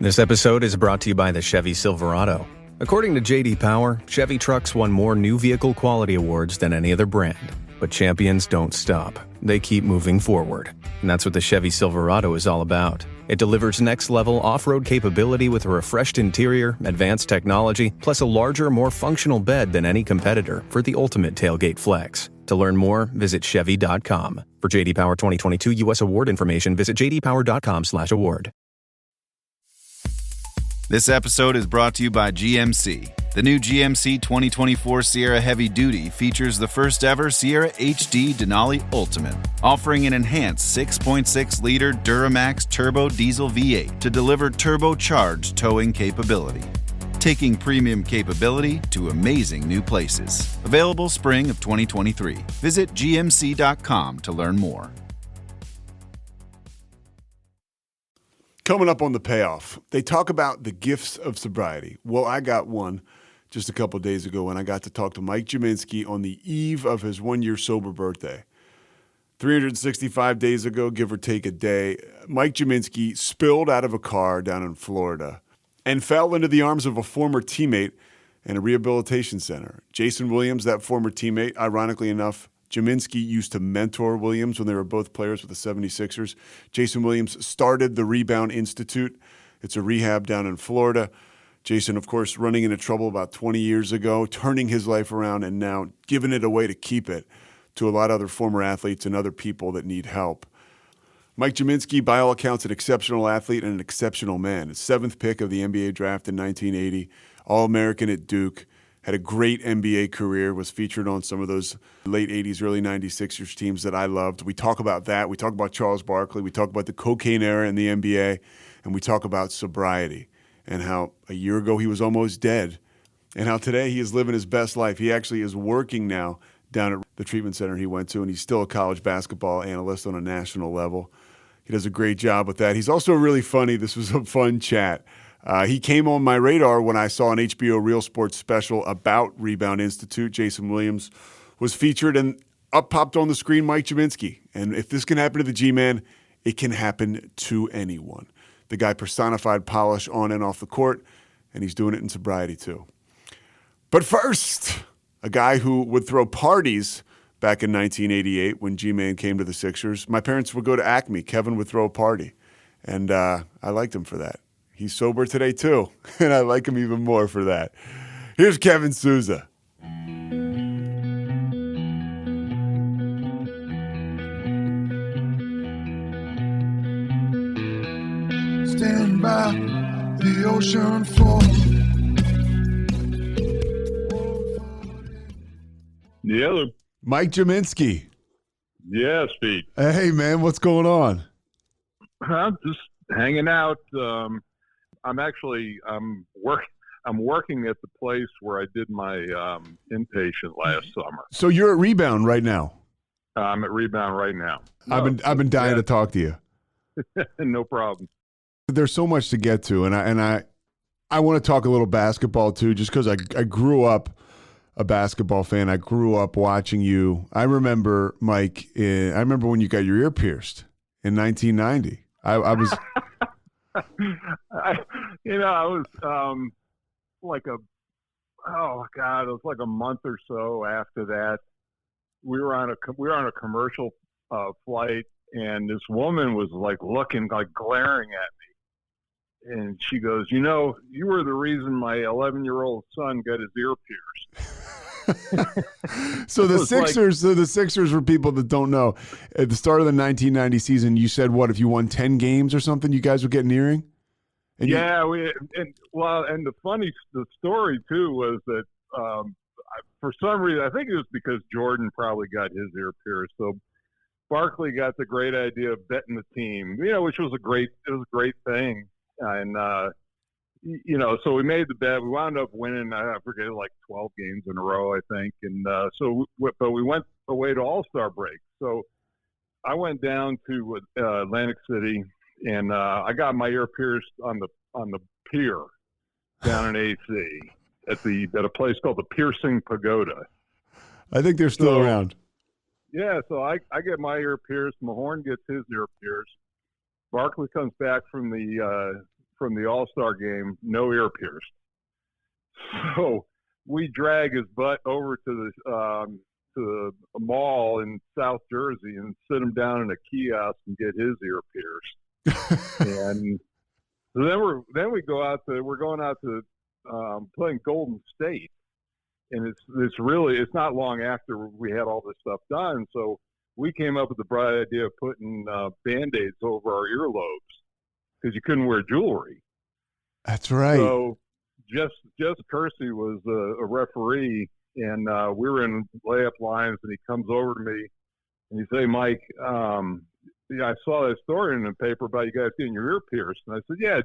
This episode is brought to you by the Chevy Silverado. According to J.D. Power, Chevy trucks won more new vehicle quality awards than any other brand. But champions don't stop. They keep moving forward. And that's what the Chevy Silverado is all about. It delivers next-level off-road capability with a refreshed interior, advanced technology, plus a larger, more functional bed than any competitor for the ultimate tailgate flex. To learn more, visit Chevy.com. For J.D. Power 2022 U.S. award information, visit jdpower.com/award. This episode is brought to you by GMC. The new GMC 2024 Sierra Heavy Duty features the first ever Sierra HD Denali Ultimate, offering an enhanced 6.6-liter Duramax Turbo Diesel V8 to deliver turbocharged towing capability, taking premium capability to amazing new places. Available spring of 2023. Visit gmc.com to learn more. Coming up on the Payoff, they talk about the gifts of sobriety. Well, I got one just a couple of days ago when I got to talk to Mike Gminski on the eve of his one-year sober birthday. 365 days ago, give or take a day, Mike Gminski spilled out of a car down in Florida and fell into the arms of a former teammate in a rehabilitation center. Jayson Williams, that former teammate, ironically enough, Gminski used to mentor Williams when they were both players with the 76ers. Jayson Williams started the Rebound Institute. It's a rehab down in Florida. Jayson, of course, running into trouble about 20 years ago, turning his life around and now giving it away to keep it to a lot of other former athletes and other people that need help. Mike Gminski, by all accounts, an exceptional athlete and an exceptional man. His seventh pick of the NBA draft in 1980, All-American at Duke. Had a great NBA career, was featured on some of those late 80s, early 90s Sixers teams that I loved. We talk about that. We talk about Charles Barkley. We talk about the cocaine era in the NBA. And we talk about sobriety and how a year ago he was almost dead and how today he is living his best life. He actually is working now down at the treatment center he went to, and he's still a college basketball analyst on a national level. He does a great job with that. He's also really funny. This was a fun chat. He came on my radar when I saw an HBO Real Sports special about Rebound Institute. Jayson Williams was featured, and up popped on the screen Mike Gminski. And if this can happen to the G-Man, it can happen to anyone. The guy personified polish on and off the court, and he's doing it in sobriety too. But first, a guy who would throw parties back in 1988 when G-Man came to the Sixers. My parents would go to Acme. Kevin would throw a party, and I liked him for that. He's sober today, too, and I like him even more for that. Here's Kevin Souza. Stand by the ocean floor. Yeah, Mike Gminski. yeah, Pete. Hey, man, what's going on? I'm just hanging out. I'm working at the place where I did my inpatient last summer. So you're at Rebound right now. I'm at Rebound right now. I've been dying to talk to you. No problem. There's so much to get to, and I want to talk a little basketball too, just because I grew up a basketball fan. I grew up watching you. I remember, Mike. I remember when you got your ear pierced in 1990. I was. I was it was like a month or so after that. We were on a commercial flight, and this woman was glaring at me, and she goes, "You were the reason my 11-year-old son got his ear pierced." So the Sixers were people that don't know. At the start of the 1990 season, you said what if you won 10 games or something, you guys would get an earring? And the story too was that for some reason, I think it was because Jordan probably got his ear pierced. So Barkley got the great idea of betting the team, which was a great thing. And so we made the bet. We wound up winning, I forget, like 12 games in a row, I think. And but we went away to All-Star break. So I went down to Atlantic City, and I got my ear pierced on the pier down in AC at a place called the Piercing Pagoda. I think they're still around. Yeah, so I get my ear pierced. Mahorn gets his ear pierced. Barkley comes back from the from the All-Star game, no ear pierced. So we drag his butt over to the mall in South Jersey and sit him down in a kiosk and get his ear pierced. And so then we're going out to playing Golden State, and it's not long after we had all this stuff done. So we came up with the bright idea of putting Band-Aids over our earlobes because you couldn't wear jewelry. That's right. So Just Kersey was a referee, and we were in layup lines, and he comes over to me and he say, "Mike, I saw that story in the paper about you guys getting your ear pierced." And I said, "Yeah,